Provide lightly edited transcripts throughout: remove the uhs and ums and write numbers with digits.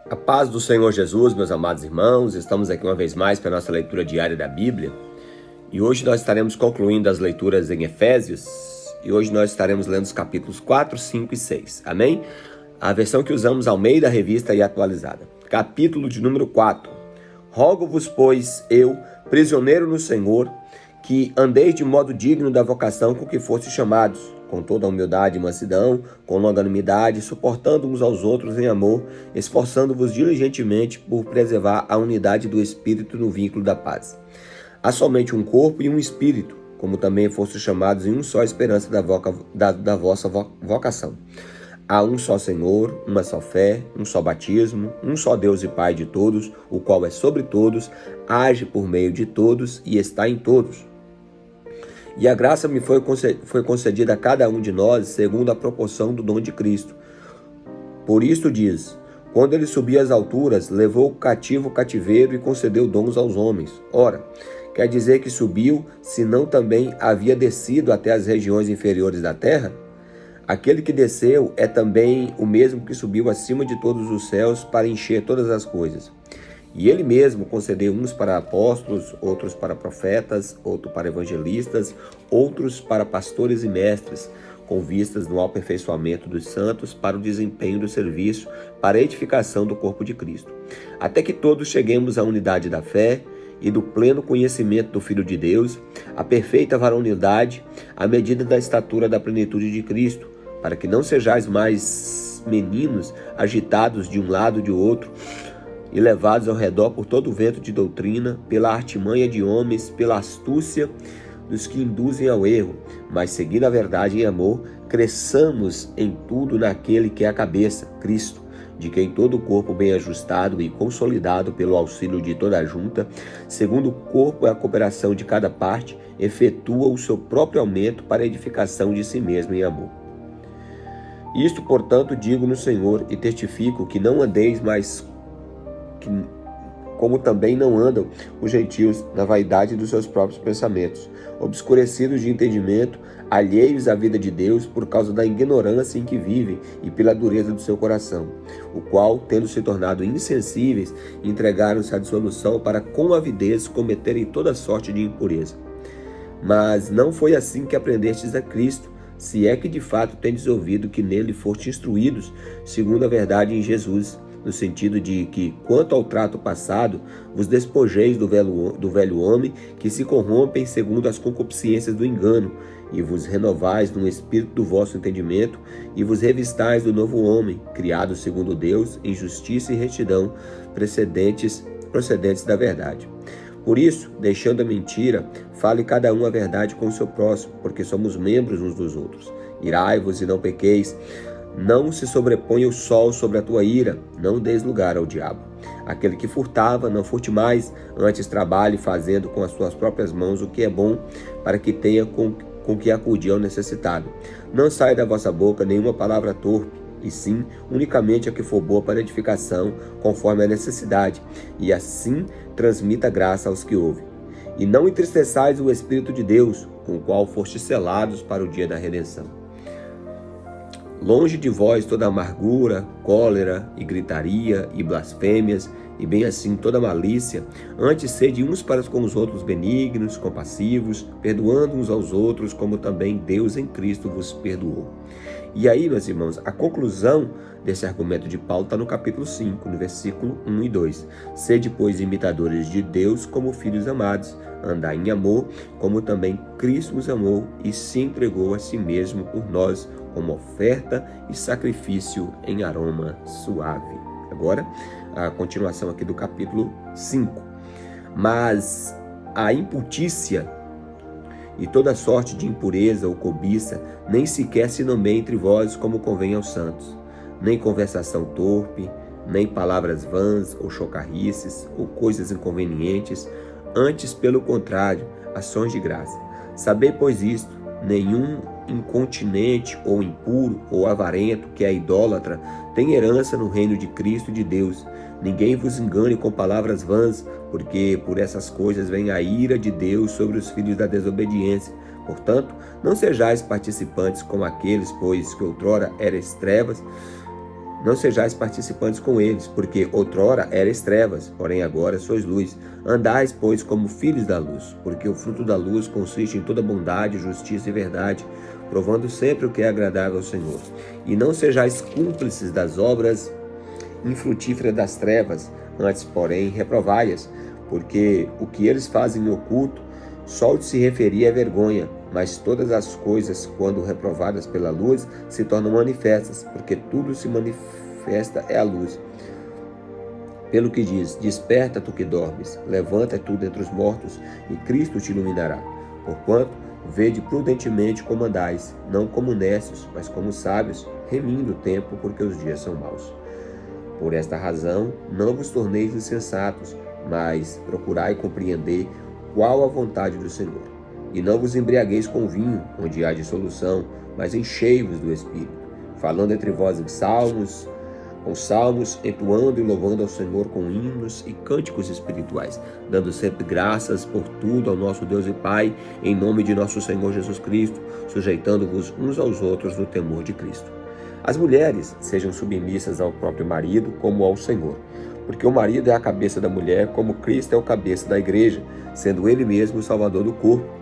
A paz do Senhor Jesus, meus amados irmãos, estamos aqui uma vez mais para a nossa leitura diária da Bíblia e hoje nós estaremos concluindo as leituras em Efésios e hoje nós estaremos lendo os capítulos 4, 5 e 6, amém? A versão que usamos Almeida, Revista e Atualizada. Capítulo de número 4. Rogo-vos, pois, eu, prisioneiro no Senhor, que andeis de modo digno da vocação com que fostes chamados, com toda a humildade e mansidão, com longanimidade, suportando uns aos outros em amor, esforçando-vos diligentemente por preservar a unidade do Espírito no vínculo da paz. Há somente um corpo e um Espírito, como também fostes chamados em um só esperança da vossa vocação. Há um só Senhor, uma só fé, um só batismo, um só Deus e Pai de todos, o qual é sobre todos, age por meio de todos e está em todos. E a graça me foi concedida a cada um de nós segundo a proporção do dom de Cristo. Por isto diz, quando ele subiu às alturas, levou cativo o cativeiro e concedeu dons aos homens. Ora, quer dizer que subiu, se não também havia descido até as regiões inferiores da terra? Aquele que desceu é também o mesmo que subiu acima de todos os céus para encher todas as coisas. E ele mesmo concedeu uns para apóstolos, outros para profetas, outros para evangelistas, outros para pastores e mestres, com vistas no aperfeiçoamento dos santos, para o desempenho do serviço, para a edificação do corpo de Cristo. Até que todos cheguemos à unidade da fé e do pleno conhecimento do Filho de Deus, à perfeita varonilidade, à medida da estatura da plenitude de Cristo, para que não sejais mais meninos, agitados de um lado e de outro, e levados ao redor por todo o vento de doutrina, pela artimanha de homens, pela astúcia dos que induzem ao erro, mas seguindo a verdade em amor, cresçamos em tudo naquele que é a cabeça, Cristo, de quem todo o corpo bem ajustado e consolidado pelo auxílio de toda a junta, segundo o corpo é a cooperação de cada parte, efetua o seu próprio aumento para a edificação de si mesmo em amor. Isto, portanto, digo no Senhor e testifico que não andeis mais como também não andam os gentios na vaidade dos seus próprios pensamentos, obscurecidos de entendimento, alheios à vida de Deus por causa da ignorância em que vivem e pela dureza do seu coração, o qual, tendo se tornado insensíveis, entregaram-se à dissolução para com avidez cometerem toda sorte de impureza. Mas não foi assim que aprendestes a Cristo, se é que de fato tendes ouvido que nele fostes instruídos, segundo a verdade em Jesus, no sentido de que, quanto ao trato passado, vos despojeis do velho homem, que se corrompem segundo as concupiscências do engano, e vos renovais no espírito do vosso entendimento, e vos revistais do novo homem, criado segundo Deus, em justiça e retidão, procedentes da verdade. Por isso, deixando a mentira, fale cada um a verdade com o seu próximo, porque somos membros uns dos outros. Irai-vos e não pequeis. Não se sobreponha o sol sobre a tua ira, não deis lugar ao diabo. Aquele que furtava, não furte mais, antes trabalhe fazendo com as suas próprias mãos o que é bom, para que tenha com que acudir ao necessitado. Não saia da vossa boca nenhuma palavra torpe, e sim, unicamente a que for boa para edificação, conforme a necessidade, e assim transmita graça aos que ouvem. E não entristeçais o Espírito de Deus, com o qual fostes selados para o dia da redenção. Longe de vós toda amargura, cólera e gritaria e blasfêmias, e bem assim toda malícia, antes sede uns para com os outros benignos, compassivos, perdoando uns aos outros, como também Deus em Cristo vos perdoou. E aí, meus irmãos, a conclusão desse argumento de Paulo está no capítulo 5, no versículo 1 e 2. Sede, pois, imitadores de Deus como filhos amados, andai em amor, como também Cristo nos amou e se entregou a si mesmo por nós, como oferta e sacrifício em aroma suave. Agora, a continuação aqui do capítulo 5. Mas a imputícia e toda sorte de impureza ou cobiça nem sequer se nomeia entre vós como convém aos santos, nem conversação torpe, nem palavras vãs ou chocarrices ou coisas inconvenientes, antes pelo contrário, ações de graça. Sabei, pois, isto, nenhum incontinente ou impuro ou avarento que é idólatra tem herança no reino de Cristo e de Deus. Ninguém vos engane com palavras vãs, porque por essas coisas vem a ira de Deus sobre os filhos da desobediência. Portanto, não sejais participantes como aqueles, pois que outrora erais trevas, Não sejais participantes com eles, porque outrora erais trevas, porém agora sois luz. Andais, pois, como filhos da luz, porque o fruto da luz consiste em toda bondade, justiça e verdade, provando sempre o que é agradável ao Senhor. E não sejais cúmplices das obras infrutíferas das trevas, antes, porém, reprovai-as, porque o que eles fazem no oculto, só o de se referir é vergonha, mas todas as coisas, quando reprovadas pela luz, se tornam manifestas, porque tudo se manifesta é a luz. Pelo que diz, desperta tu que dormes, levanta tu dentre os mortos, e Cristo te iluminará. Porquanto, vede prudentemente como andais, não como necios, mas como sábios, remindo o tempo, porque os dias são maus. Por esta razão, não vos torneis insensatos, mas procurai compreender qual a vontade do Senhor. E não vos embriagueis com vinho, onde há dissolução, mas enchei-vos do Espírito, falando entre vós em salmos, com salmos, entoando e louvando ao Senhor com hinos e cânticos espirituais, dando sempre graças por tudo ao nosso Deus e Pai, em nome de nosso Senhor Jesus Cristo, sujeitando-vos uns aos outros no temor de Cristo. As mulheres sejam submissas ao próprio marido como ao Senhor, porque o marido é a cabeça da mulher, como Cristo é o cabeça da igreja, sendo ele mesmo o salvador do corpo.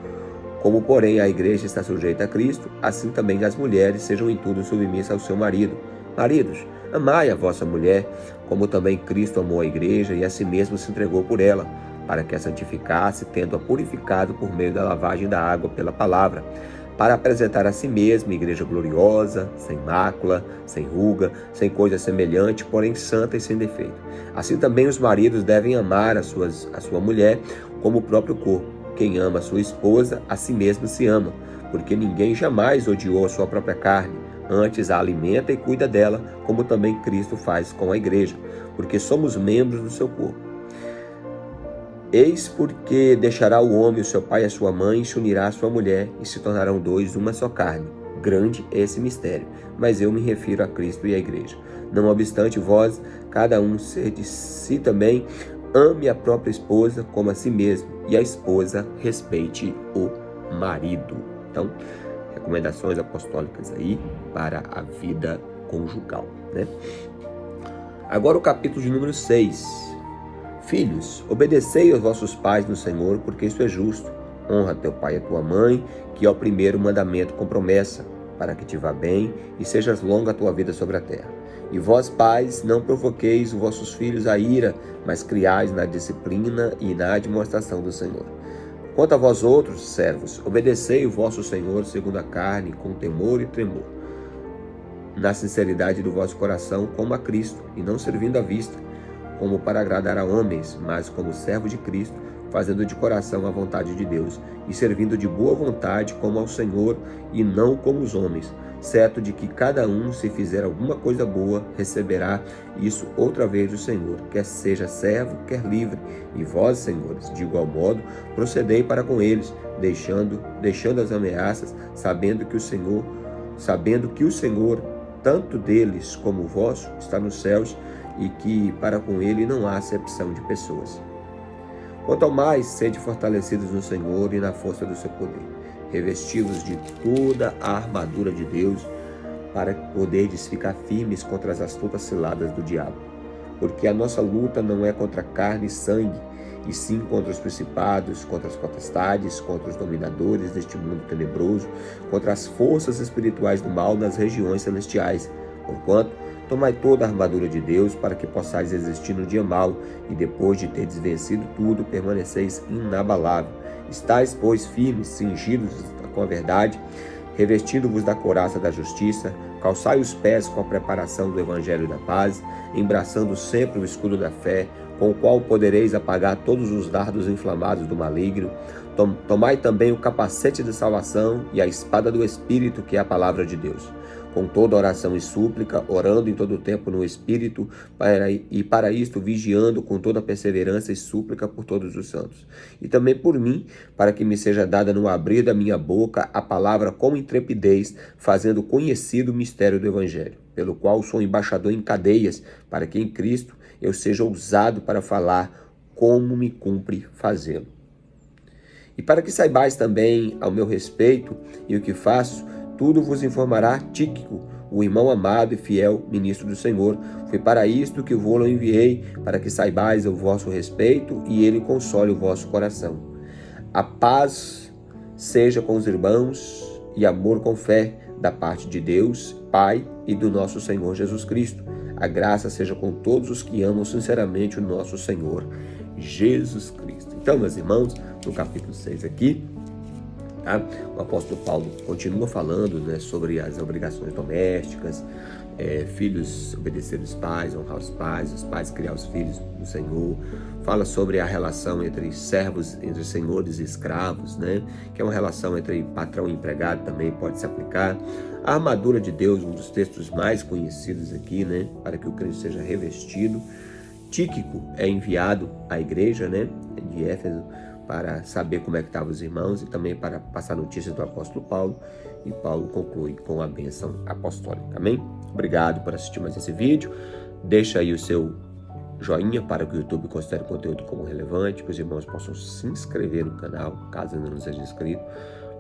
Como, porém, a igreja está sujeita a Cristo, assim também as mulheres sejam em tudo submissas ao seu marido. Maridos, amai a vossa mulher, como também Cristo amou a igreja e a si mesmo se entregou por ela, para que a santificasse, tendo-a purificado por meio da lavagem da água pela palavra, para apresentar a si mesma igreja gloriosa, sem mácula, sem ruga, sem coisa semelhante, porém santa e sem defeito. Assim também os maridos devem amar a sua mulher como o próprio corpo. Quem ama a sua esposa, a si mesmo se ama, porque ninguém jamais odiou a sua própria carne, antes a alimenta e cuida dela, como também Cristo faz com a igreja, porque somos membros do seu corpo. Eis porque deixará o homem o seu pai e a sua mãe, e se unirá à sua mulher, e se tornarão dois uma só carne. Grande é esse mistério, mas eu me refiro a Cristo e à igreja. Não obstante, vós, cada um ser de si também, ame a própria esposa como a si mesmo, e a esposa respeite o marido. Então, recomendações apostólicas aí para a vida conjugal, né? Agora o capítulo de número 6. Filhos, obedecei aos vossos pais no Senhor, porque isso é justo. Honra teu pai e a tua mãe, que é o primeiro mandamento com promessa, para que te vá bem e sejas longa a tua vida sobre a terra. E vós, pais, não provoqueis os vossos filhos a ira, mas criais na disciplina e na admoestação do Senhor. Quanto a vós outros, servos, obedecei o vosso Senhor segundo a carne, com temor e tremor, na sinceridade do vosso coração, como a Cristo, e não servindo à vista, como para agradar a homens, mas como servo de Cristo, fazendo de coração a vontade de Deus, e servindo de boa vontade como ao Senhor, e não como os homens, certo de que cada um, se fizer alguma coisa boa, receberá isso outra vez do Senhor, quer seja servo, quer livre. E vós, senhores, de igual modo, procedei para com eles, deixando as ameaças, sabendo que o Senhor, tanto deles como o vosso, está nos céus, e que para com ele não há acepção de pessoas. Quanto ao mais, sede fortalecidos no Senhor e na força do seu poder, revestivos de toda a armadura de Deus, para poderdes ficar firmes contra as astutas ciladas do diabo. Porque a nossa luta não é contra carne e sangue, e sim contra os principados, contra as potestades, contra os dominadores deste mundo tenebroso, contra as forças espirituais do mal nas regiões celestiais. Porquanto, tomai toda a armadura de Deus, para que possais resistir no dia mau, e depois de teres vencido tudo, permaneceis inabalável. Estais, pois, firmes, cingidos com a verdade, revestindo-vos da couraça da justiça, calçai os pés com a preparação do evangelho da paz, embraçando sempre o escudo da fé, com o qual podereis apagar todos os dardos inflamados do maligno. Tomai também o capacete de salvação e a espada do Espírito, que é a palavra de Deus, com toda oração e súplica, orando em todo o tempo no Espírito, para isto vigiando com toda perseverança e súplica por todos os santos. E também por mim, para que me seja dada no abrir da minha boca a palavra com intrepidez, fazendo conhecido o mistério do Evangelho, pelo qual sou embaixador em cadeias, para que em Cristo eu seja ousado para falar como me cumpre fazê-lo. E para que saibais também ao meu respeito e o que faço, tudo vos informará Tíquico, o irmão amado e fiel ministro do Senhor. Foi para isto que vou-lo enviei, para que saibais o vosso respeito e ele console o vosso coração. A paz seja com os irmãos e amor com fé, da parte de Deus, Pai e do nosso Senhor Jesus Cristo. A graça seja com todos os que amam sinceramente o nosso Senhor Jesus Cristo. Então, meus irmãos, no capítulo 6 aqui, tá? O apóstolo Paulo continua falando, né, sobre as obrigações domésticas, filhos obedecer os pais, honrar os pais criar os filhos do Senhor. Fala sobre a relação entre servos, entre senhores e escravos, né? Que é uma relação entre patrão e empregado, também pode se aplicar. A armadura de Deus, um dos textos mais conhecidos aqui, né? Para que o crente seja revestido. Tíquico é enviado à igreja, né, de Éfeso, para saber como é que estavam os irmãos e também para passar notícias do apóstolo Paulo. E Paulo conclui com a bênção apostólica. Amém? Obrigado por assistir mais esse vídeo. Deixa aí o seu joinha para que o YouTube considere o conteúdo como relevante, que os irmãos possam se inscrever no canal, caso ainda não seja inscrito.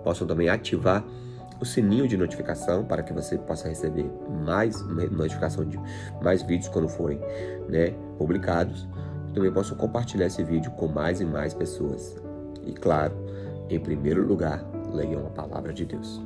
Possam também ativar o sininho de notificação para que você possa receber mais notificação de mais vídeos quando forem, né, publicados. Também possam compartilhar esse vídeo com mais e mais pessoas. E claro, em primeiro lugar, leiam a palavra de Deus.